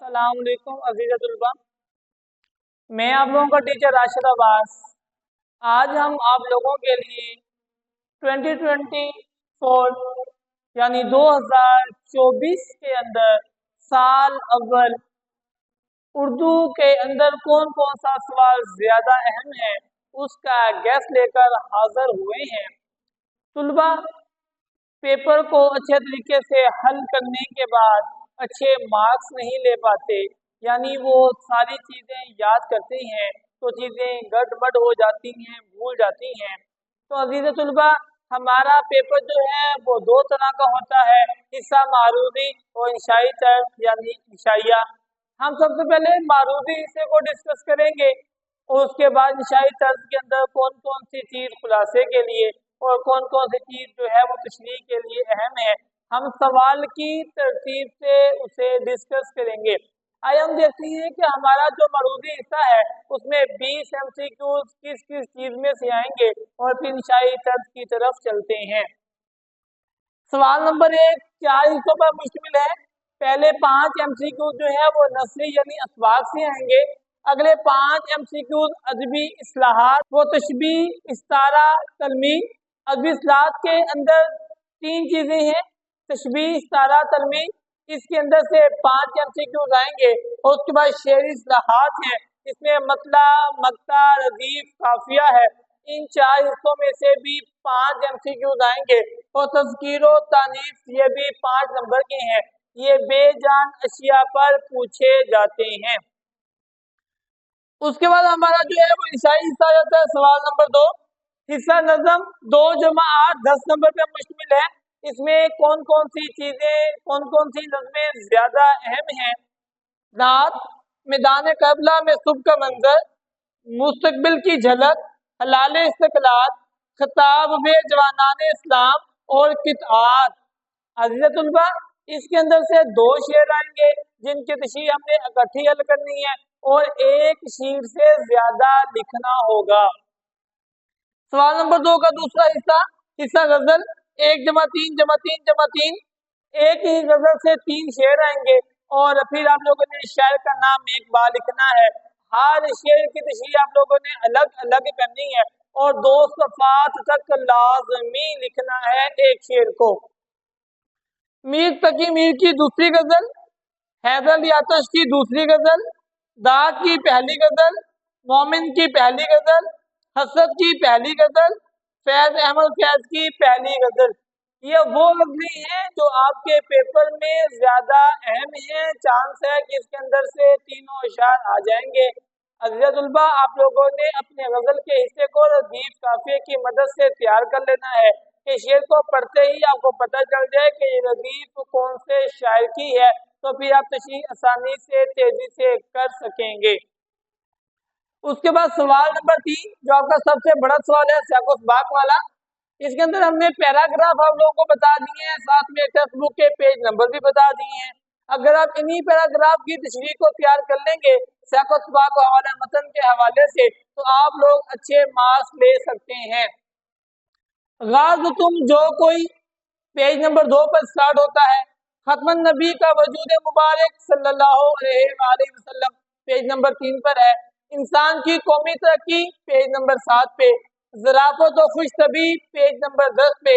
अस्सलाम वालेकुम अज़ीज़ तलबा। मैं आप लोगों का टीचर राशिद अब्बास। आज हम आप लोगों के लिए 2024 यानी 2024 के अंदर साल अव्वल उर्दू के अंदर कौन कौन सा सवाल ज़्यादा अहम है उसका गैस लेकर हाजिर हुए हैं। तलबा पेपर को अच्छे तरीके से हल करने के बाद अच्छे मार्क्स नहीं ले पाते, यानी वो सारी चीज़ें याद करते हैं तो चीज़ें गड़बड़ हो जाती हैं, भूल जाती हैं। तो अजीज़ तलबा हमारा पेपर जो है वो दो तरह का होता है, हिस्सा मारूदी और इंशाई तर्ज यानी इंशाइया। हम सबसे पहले मारूदी हिस्से को डिस्कस करेंगे और उसके बाद इंशाई तर्ज के अंदर कौन कौन सी चीज़ खुलासे के लिए और कौन कौन सी चीज़ जो है वो तशरीह के लिए अहम है, हम सवाल की तरतीब से उसे डिस्कस करेंगे। आइए हम देखते हैं कि हमारा जो मरूदी हिस्सा है उसमें 20 MCQs किस किस चीज़ में से आएंगे और फिर इंशाई तर्ज की तरफ चलते हैं। सवाल नंबर 1 4 हिस्सों पर मुश्तमिल है। पहले 5 MCQ जो है वो नसरी यानी अस्वाक से आएंगे। अगले 5 MCQ अदबी इस्लाहात वो तशबीह इस्तारा तलमीह। अदबी इस्लाहात के अंदर 3 चीज़ें हैं, तशबीह इस्तारा तलमीह, इसके अंदर से 5 MCQ आएंगे और उसके बाद शेरी इस्लाहात है, इसमें मतला मक्ता रदीफ काफिया है। इन 4 हिस्सों में से भी 5 MCQ आएंगे और तज़कीरो तानीफ ये भी 5 नंबर के हैं, ये बेजान अशिया पर पूछे जाते हैं। उसके बाद हमारा जो है वो ईसाई हिस्सा जाता है। सवाल नंबर 2 हिस्सा नज़म 2 जमा 8 10 नंबर पे मुश्तमिल है। इसमें कौन कौन सी चीजें कौन कौन सी नज़में ज्यादा अहम हैं? नात, मैदान करबला में सुबह का मंजर, मुस्तकबिल की झलक, हलाल इस्तकलाल, खिताब व जवानान इस्लाम और किताब। अज़ीज़ तलबा इसके अंदर से 2 शेर आएंगे जिनकी तशरीह हमने इकट्ठी हल करनी है और एक शीट से ज्यादा लिखना होगा। सवाल नंबर 2 का दूसरा हिस्सा हिस्सा गजल 1 जमा 3 जमा 3 जमा 3, एक ही गजल से 3 शेर आएंगे और फिर आप लोगों ने शायर का नाम एक बार लिखना है। हर शेर की तशरीह आप लोगों ने अलग अलग करनी है और 2 सफ़ात तक लाजमी लिखना है एक शेर को। मीर तकी मीर की दूसरी गजल, हैदर यातश की दूसरी गजल, दाग की पहली गजल, मोमिन की पहली गजल, हसद की पहली गजल, फैज अहमद फैज की पहली गजल। ये वो गजलें हैं जो आपके पेपर में ज्यादा अहम है, चांस है कि इसके अंदर से तीनों अशार आ जाएंगे। अज़ीज़ तलबा आप लोगों ने अपने गजल के हिस्से को रदीफ काफिये की मदद से तैयार कर लेना है कि शेर को पढ़ते ही आपको पता चल जाए कि ये रदीफ कौन से शायर की है, तो फिर आप तशरीह आसानी से तेजी से कर सकेंगे। उसके बाद सवाल नंबर 3 जो आपका सबसे बड़ा सवाल है सियाक़-ओ-सबाक़ वाला, इसके अंदर हमने पैराग्राफ आप लोगों को बता दिए हैं, साथ में टेक्स्ट बुक के पेज नंबर भी बता दिए हैं। अगर आप इन्हीं पैराग्राफ की तशरीह को तैयार कर लेंगे सियाक़-ओ-सबाक़ हवाला मतन के हवाले से तो आप लोग अच्छे मार्क्स ले सकते हैं। गाज़ तुम जो कोई पेज नंबर 2 पर स्टार्ट होता है। खत्मन नबी का वजूद मुबारक सल्लल्लाहु अलैहि वसल्लम पेज नंबर 3 पर है। इंसान की कौमी तरक्की पेज नंबर 7 पे, ज़राफ़त और खुशतबी पेज नंबर 10 पे,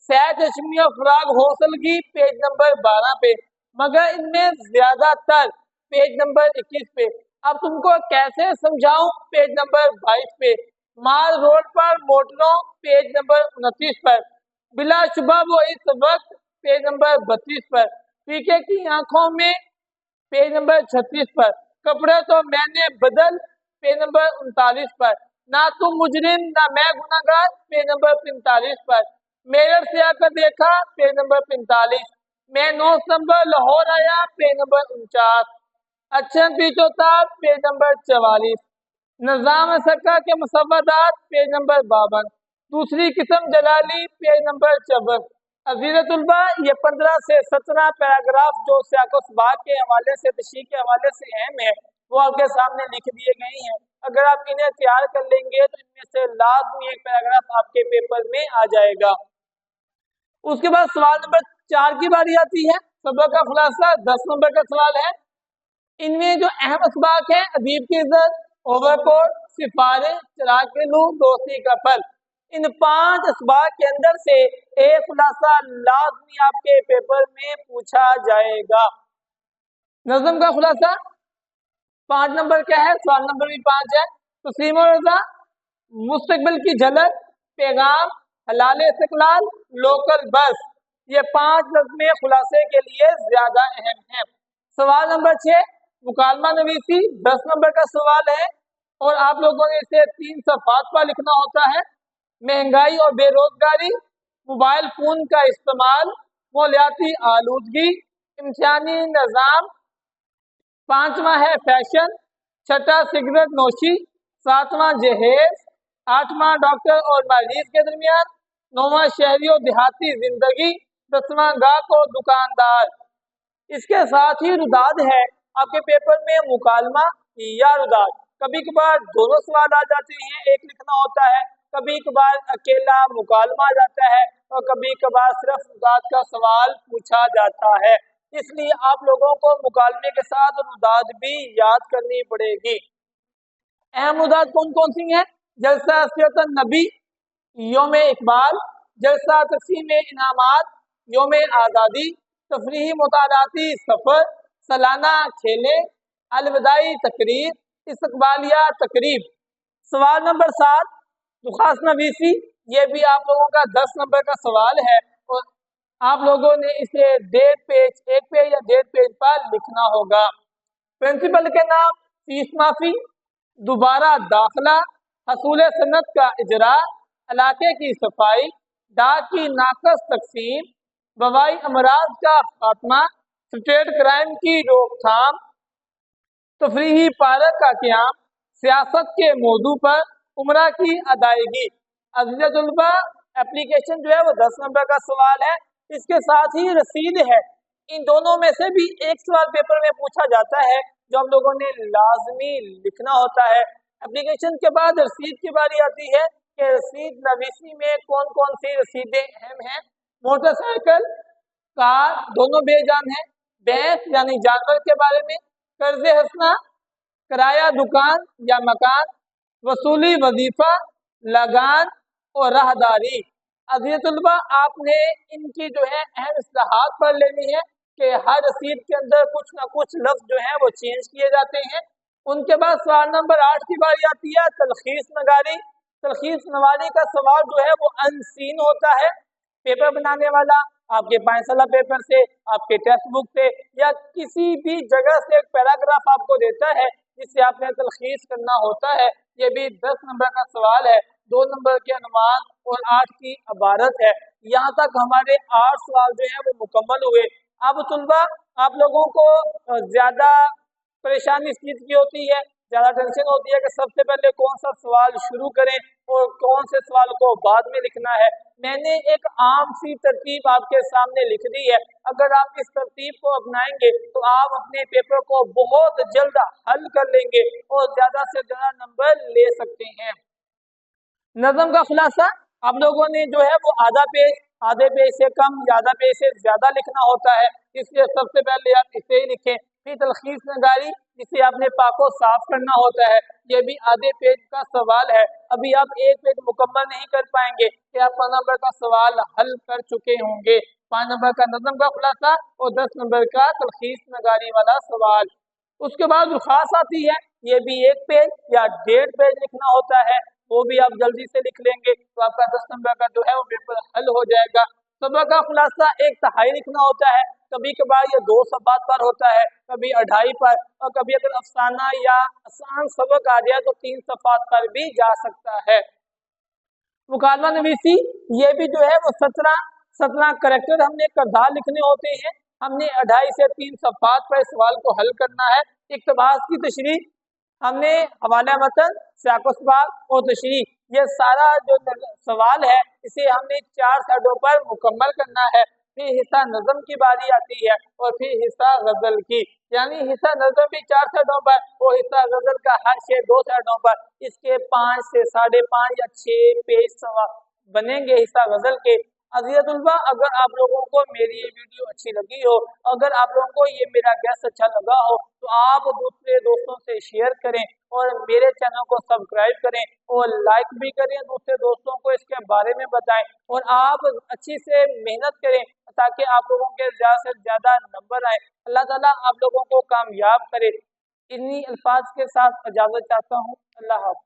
सैर चश्मी और फराग हौसलगी पेज नंबर 12 पे, मगर इनमें ज्यादातर पेज नंबर 21 पे। अब तुमको कैसे समझाऊं पेज नंबर 22 पे, माल रोड पर मोटरों पेज नंबर 29 पर, बिलाशुबा वो इस वक्त पेज नंबर 32 पर, पीके की आंखों में पेज नंबर 36 पर, कपड़े तो मैंने बदल पेज नंबर 39 पर, ना तुम मुजरिम ना मैं गुनाहगार पेज नंबर 45 पर, मेरठ से आकर देखा पेज नंबर 45, मैं 9 सितंबर लाहौर आया पेज नंबर 49, अच्छा पीछोताब पेज नंबर 44, निजाम सक्का के मुसव्वदात पेज नंबर 52, दूसरी किस्म जलाली पेज नंबर 54। अज़ीज़ तलबा ये 15 से 17 पैराग्राफ जो सियाक़-ओ-सबाक़ के हवाले से तशरीह के हवाले से अहम है वो आपके सामने लिख दिए गए हैं। अगर आप इन्हें तैयार कर लेंगे तो इनमें से लाजमी एक पैराग्राफ आपके पेपर में आ जाएगा। उसके बाद सवाल नंबर 4 की बारी आती है। सबक का खुलासा 10 नंबर का सवाल है। इनमें जो अहम असबाक है, अदीब की इज्जत, ओवरकोट, सिफारिश, चिराग के लू, दोस्ती का फल। इन 5 असबाक के अंदर से एक खुलासा लाजमी आपके पेपर में पूछा जाएगा। नज़म का खुलासा 5 नंबर क्या है? सवाल नंबर भी 5 है। तस्लीम और रज़ा, मुस्तकबिल की झलक, पैगाम, हलाल इस्तिकलाल, लोकल बस, ये 5 नज़में खुलासे के लिए ज्यादा अहम है। सवाल नंबर 6 मुकालमा नवीसी 10 नंबर का सवाल है और आप लोगों ने इसे 3 सफ़ात पर लिखना होता है। महंगाई और बेरोजगारी, मोबाइल फोन का इस्तेमाल, मौलियाती आलूदगी, इम्तिहानी निज़ाम, 5वां है फैशन, 6वां सिगरेट नोशी, 7वां जहेज, 8वां डॉक्टर और मरीज के दरमियान, 9वां शहरी और देहाती जिंदगी, 10वां गाहक और दुकानदार। इसके साथ ही रुदाद है आपके पेपर में, मुकालमा या रुदाद। कभी कभार दोनों सवाल आ जाते हैं, एक लिखना होता है, कभी कभार अकेला मुकालमा आ जाता है और कभी कभार सिर्फ रुदाद का सवाल पूछा जाता है। इसलिए आप लोगों को मुकालमे के साथ रुदाद भी याद करनी पड़ेगी। अहम रुदाद कौन कौन सी हैं? जलसा सिरतन नबी, योम इकबाल, जलसा तकसीम इनामात, योम आज़ादी, तफरीही मुतालाती सफ़र, सालाना खेलें, अलविदाई तकरीब, इस्तकबालिया तकरीब। सवाल नंबर 7 दुखास नवीसी, ये भी आप लोगों का 10 नंबर का सवाल है और आप लोगों ने इसे 1.5 पेज, 1 पेज या 1.5 पेज पर लिखना होगा। प्रिंसिपल के नाम, फीस माफी, दोबारा दाखिला, हसूल सनत का इजरा, इलाके की सफाई, डाक की नाकस तकसीम, वबाई अमराज का खात्मा, स्टेट क्राइम की रोकथाम, तफरीही पार्क का क़याम, सियासत के मौजू पर उम्रा की अदायगी। अज़ीज़ तलबा, एप्लीकेशन जो है वो 10 नंबर का सवाल है, इसके साथ ही रसीद है। इन दोनों में से भी एक सवाल पेपर में पूछा जाता है जो हम लोगों ने लाजमी लिखना होता है। एप्लीकेशन के बाद रसीद की बारी आती है कि रसीद नवीसी में कौन कौन सी रसीदें अहम हैं। मोटरसाइकिल, कार दोनों बेजान हैं। भैंस यानी जानवर के बारे में, कर्ज हसना, किराया दुकान या मकान, वसूली वजीफा, लगान और राहदारी। अज़ीज़ तलबा, आपने इनकी जो है अहम इस्लाहात पढ़ लेनी है कि हर रसीद के अंदर कुछ ना कुछ लफ्ज जो है वो चेंज किए जाते हैं। उनके बाद सवाल नंबर 8 की बारी आती है, तलखीस नगारी। तलखीस नगारी का सवाल जो है वो अनसीन होता है। पेपर बनाने वाला आपके 5 साल पेपर से, आपके टेक्स्ट बुक से या किसी भी जगह से एक पैराग्राफ आपको देता है जिससे आपने तलखीस करना होता है। ये भी 10 नंबर का सवाल है। 2 नंबर के अनुमान और 8 की इबारत है। यहाँ तक हमारे 8 सवाल जो है वो मुकम्मल हुए। अब तुलबा, आप लोगों को ज्यादा परेशानी इस चीज की होती है, ज्यादा टेंशन होती है कि सबसे पहले कौन सा सवाल शुरू करें और कौन से सवाल को बाद में लिखना है। मैंने एक आम सी तरतीब आपके सामने लिख दी है। अगर आप इस तरतीब को अपनाएंगे तो आप अपने पेपर को बहुत जल्द हल कर लेंगे और ज्यादा से ज्यादा नंबर ले सकते हैं। नज़म का खुलासा, आप लोगों ने जो है वो आधे पेज से कम या आधा पेज से ज्यादा लिखना होता है, इसलिए सबसे पहले आप इसे ही लिखें। फिर तलखीस नगारी, जिसे आपने पाको साफ करना होता है, ये भी आधे पेज का सवाल है। अभी आप 1 पेज मुकम्मल नहीं कर पाएंगे कि आप 5 नंबर का सवाल हल कर चुके होंगे। 5 नंबर का नज़म का खुलासा और 10 नंबर का तलखीस नगारी वाला सवाल। उसके बाद रुखास आती है, ये भी 1 पेज या 1.5 पेज लिखना होता है, वो भी आप जल्दी से लिख लेंगे तो आपका 10 नंबर का जो है वो पेपर हल हो जाएगा। सबक का खुलासा 1 तिहाई लिखना होता है। कभी कभार ये 2 सफ़ात पर होता है, कभी 2.5 पर, और कभी अगर अफसाना या आसान सबक आ जाए तो 3 सफ़ात पर भी जा सकता है। मुकालमा नवीसी, ये भी जो है वो 17 करेक्टर हमने करदार लिखने होते हैं। हमने 2.5 से 3 सफ़ात पर सवाल को हल करना है। इक़्तिबास की तशरीह, हमने हवाला मतन, सियाक़ो सवाल और तशरीह, ये सारा जो सवाल है इसे हमने 4 साइडों पर मुकम्मल करना है। फिर हिस्सा नज़म की बारी आती है और फिर हिस्सा गज़ल की, यानी हिस्सा नज़म भी 4 साइडों पर और हिस्सा गज़ल का हर शेर 2 साइडों पर। इसके 5 से 5.5 या 6 पेज बनेंगे हिस्सा गज़ल के। अज़िज़ तलबा, अगर आप लोगों को मेरी ये वीडियो अच्छी लगी हो, अगर आप लोगों को ये मेरा गेस्ट अच्छा लगा हो, तो आप दूसरे दोस्तों से शेयर करें और मेरे चैनल को सब्सक्राइब करें और लाइक भी करें, दूसरे दोस्तों को इसके बारे में बताएं और आप अच्छी से मेहनत करें ताकि आप लोगों के ज़्यादा से ज़्यादा नंबर आए। अल्लाह ताला आप लोगों को कामयाब करे। इन्हीं अल्फाज के साथ इजाज़त चाहता हूँ। अल्लाह हाफ़िज़।